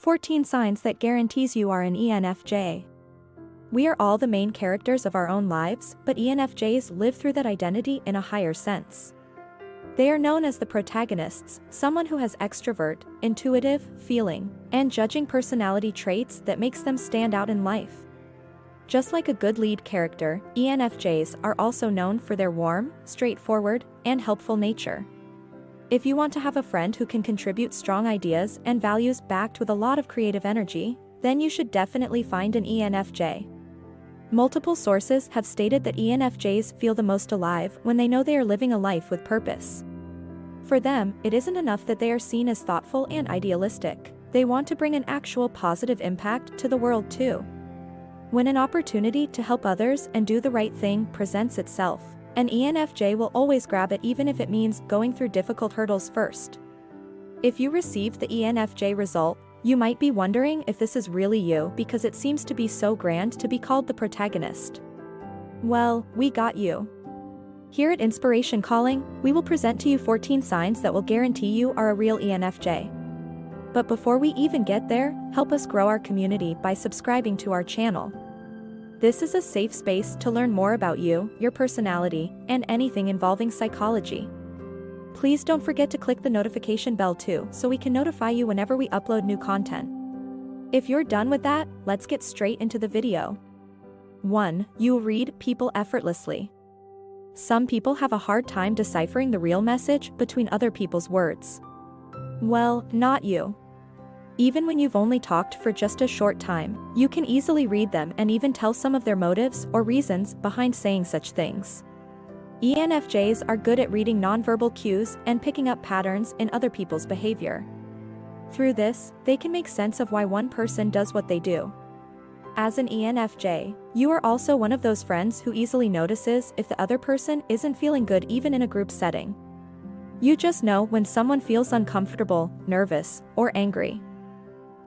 14 signs that guarantees you are an ENFJ. We are all the main characters of our own lives, but ENFJs live through that identity in a higher sense. They are known as the protagonists, someone who has extrovert, intuitive, feeling, and judging personality traits that makes them stand out in life. Just like a good lead character, ENFJs are also known for their warm, straightforward, and helpful nature. If you want to have a friend who can contribute strong ideas and values backed with a lot of creative energy, then you should definitely find an ENFJ. Multiple sources have stated that ENFJs feel the most alive when they know they are living a life with purpose. For them, it isn't enough that they are seen as thoughtful and idealistic. They want to bring an actual positive impact to the world too. When an opportunity to help others and do the right thing presents itself, an ENFJ will always grab it even if it means going through difficult hurdles first. If you receive the ENFJ result, you might be wondering if this is really you because it seems to be so grand to be called the protagonist. Well, we got you. Here at Inspiration Calling, we will present to you 14 signs that will guarantee you are a real ENFJ. But before we even get there, help us grow our community by subscribing to our channel. This is a safe space to learn more about you, your personality, and anything involving psychology. Please don't forget to click the notification bell too so we can notify you whenever we upload new content. If you're done with that, let's get straight into the video. 1. You read people effortlessly. Some people have a hard time deciphering the real message between other people's words. Well, not you. Even when you've only talked for just a short time, you can easily read them and even tell some of their motives or reasons behind saying such things. ENFJs are good at reading nonverbal cues and picking up patterns in other people's behavior. Through this, they can make sense of why one person does what they do. As an ENFJ, you are also one of those friends who easily notices if the other person isn't feeling good even in a group setting. You just know when someone feels uncomfortable, nervous, or angry.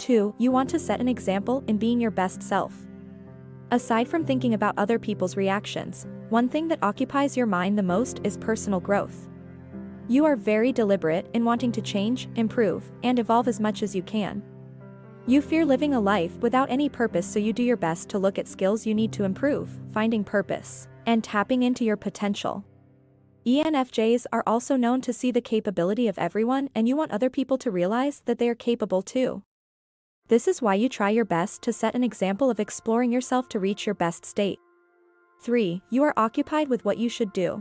2. You want to set an example in being your best self. Aside from thinking about other people's reactions, one thing that occupies your mind the most is personal growth. You are very deliberate in wanting to change, improve, and evolve as much as you can. You fear living a life without any purpose, so you do your best to look at skills you need to improve, finding purpose, and tapping into your potential. ENFJs are also known to see the capability of everyone, and you want other people to realize that they are capable too. This is why you try your best to set an example of exploring yourself to reach your best state. 3. You are occupied with what you should do.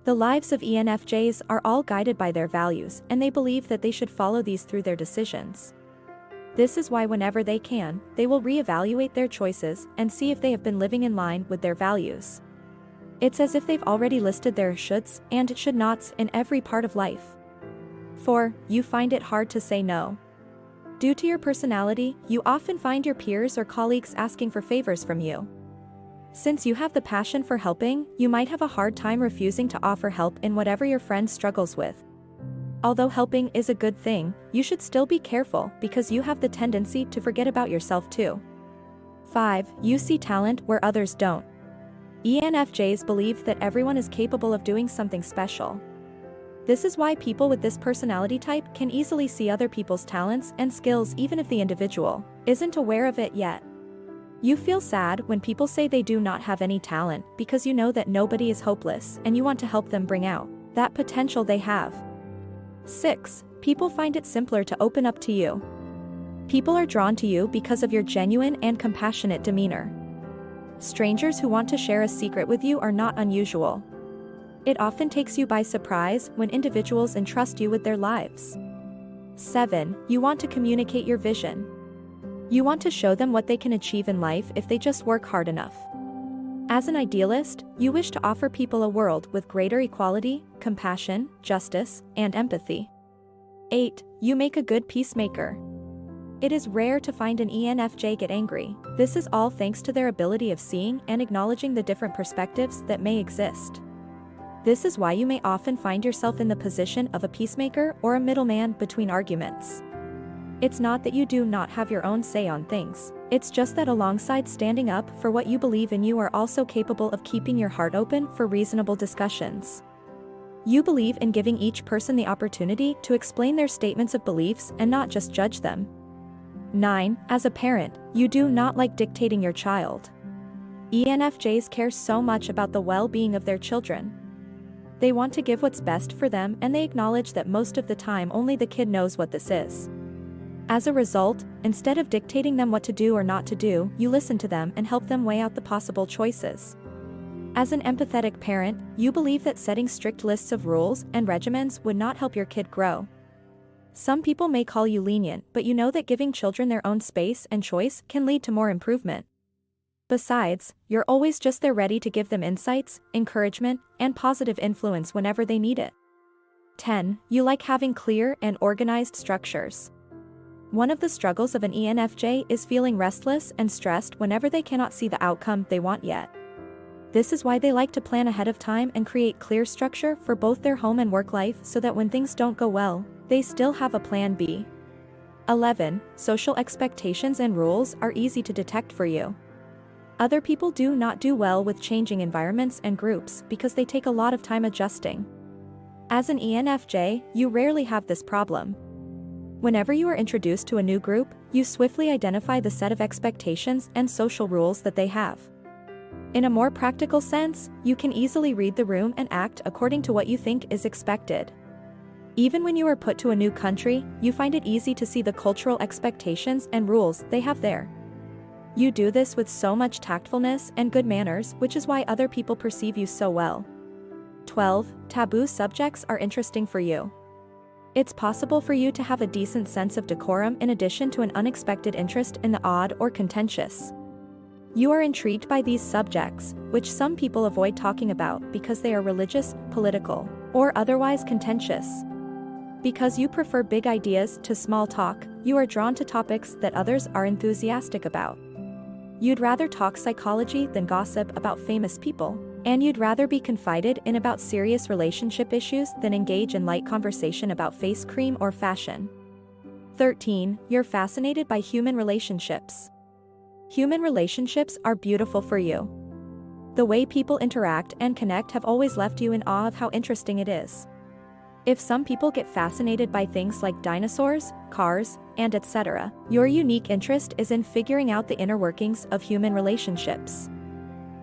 The lives of ENFJs are all guided by their values, and they believe that they should follow these through their decisions. This is why whenever they can, they will reevaluate their choices and see if they have been living in line with their values. It's as if they've already listed their shoulds and should nots in every part of life. 4. You find it hard to say no. Due to your personality, you often find your peers or colleagues asking for favors from you. Since you have the passion for helping, you might have a hard time refusing to offer help in whatever your friend struggles with. Although helping is a good thing, you should still be careful because you have the tendency to forget about yourself too. 5. You see talent where others don't. ENFJs believe that everyone is capable of doing something special. This is why people with this personality type can easily see other people's talents and skills even if the individual isn't aware of it yet. You feel sad when people say they do not have any talent because you know that nobody is hopeless and you want to help them bring out that potential they have. 6. People find it simpler to open up to you. People are drawn to you because of your genuine and compassionate demeanor. Strangers who want to share a secret with you are not unusual. It often takes you by surprise when individuals entrust you with their lives. 7. You want to communicate your vision. You want to show them what they can achieve in life if they just work hard enough. As an idealist, you wish to offer people a world with greater equality, compassion, justice, and empathy. 8. You make a good peacemaker. It is rare to find an ENFJ get angry. This is all thanks to their ability of seeing and acknowledging the different perspectives that may exist. This is why you may often find yourself in the position of a peacemaker or a middleman between arguments. It's not that you do not have your own say on things. It's just that alongside standing up for what you believe in, you are also capable of keeping your heart open for reasonable discussions. You believe in giving each person the opportunity to explain their statements of beliefs and not just judge them. 9. As a parent, you do not like dictating your child. ENFJs care so much about the well-being of their children. They want to give what's best for them, and they acknowledge that most of the time only the kid knows what this is. As a result, instead of dictating them what to do or not to do, you listen to them and help them weigh out the possible choices. As an empathetic parent, you believe that setting strict lists of rules and regimens would not help your kid grow. Some people may call you lenient, but you know that giving children their own space and choice can lead to more improvement. Besides, you're always just there ready to give them insights, encouragement, and positive influence whenever they need it. 10. You like having clear and organized structures. One of the struggles of an ENFJ is feeling restless and stressed whenever they cannot see the outcome they want yet. This is why they like to plan ahead of time and create clear structure for both their home and work life so that when things don't go well, they still have a plan B. 11. Social expectations and rules are easy to detect for you. Other people do not do well with changing environments and groups because they take a lot of time adjusting. As an ENFJ, you rarely have this problem. Whenever you are introduced to a new group, you swiftly identify the set of expectations and social rules that they have. In a more practical sense, you can easily read the room and act according to what you think is expected. Even when you are put to a new country, you find it easy to see the cultural expectations and rules they have there. You do this with so much tactfulness and good manners, which is why other people perceive you so well. 12. Taboo subjects are interesting for you. It's possible for you to have a decent sense of decorum in addition to an unexpected interest in the odd or contentious. You are intrigued by these subjects, which some people avoid talking about because they are religious, political, or otherwise contentious. Because you prefer big ideas to small talk, you are drawn to topics that others are enthusiastic about. You'd rather talk psychology than gossip about famous people, and you'd rather be confided in about serious relationship issues than engage in light conversation about face cream or fashion. 13. You're fascinated by human relationships. Human relationships are beautiful for you. The way people interact and connect have always left you in awe of how interesting it is. If some people get fascinated by things like dinosaurs, cars, and etc., your unique interest is in figuring out the inner workings of human relationships.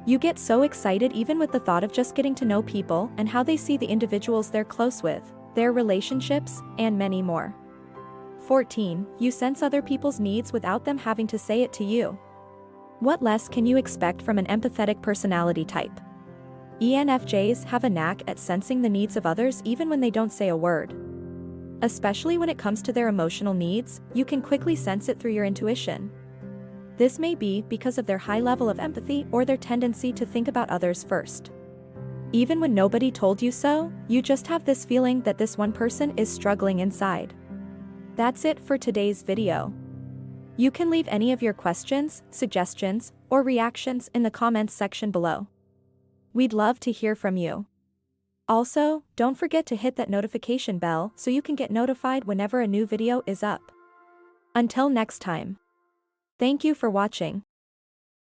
You get so excited even with the thought of just getting to know people and how they see the individuals they're close with, their relationships, and many more. 14. You sense other people's needs without them having to say it to you. What less can you expect from an empathetic personality type? ENFJs have a knack at sensing the needs of others even when they don't say a word. Especially when it comes to their emotional needs, you can quickly sense it through your intuition. This may be because of their high level of empathy or their tendency to think about others first. Even when nobody told you so, you just have this feeling that this one person is struggling inside. That's it for today's video. You can leave any of your questions, suggestions, or reactions in the comments section below. We'd love to hear from you. Also, don't forget to hit that notification bell so you can get notified whenever a new video is up. Until next time. Thank you for watching.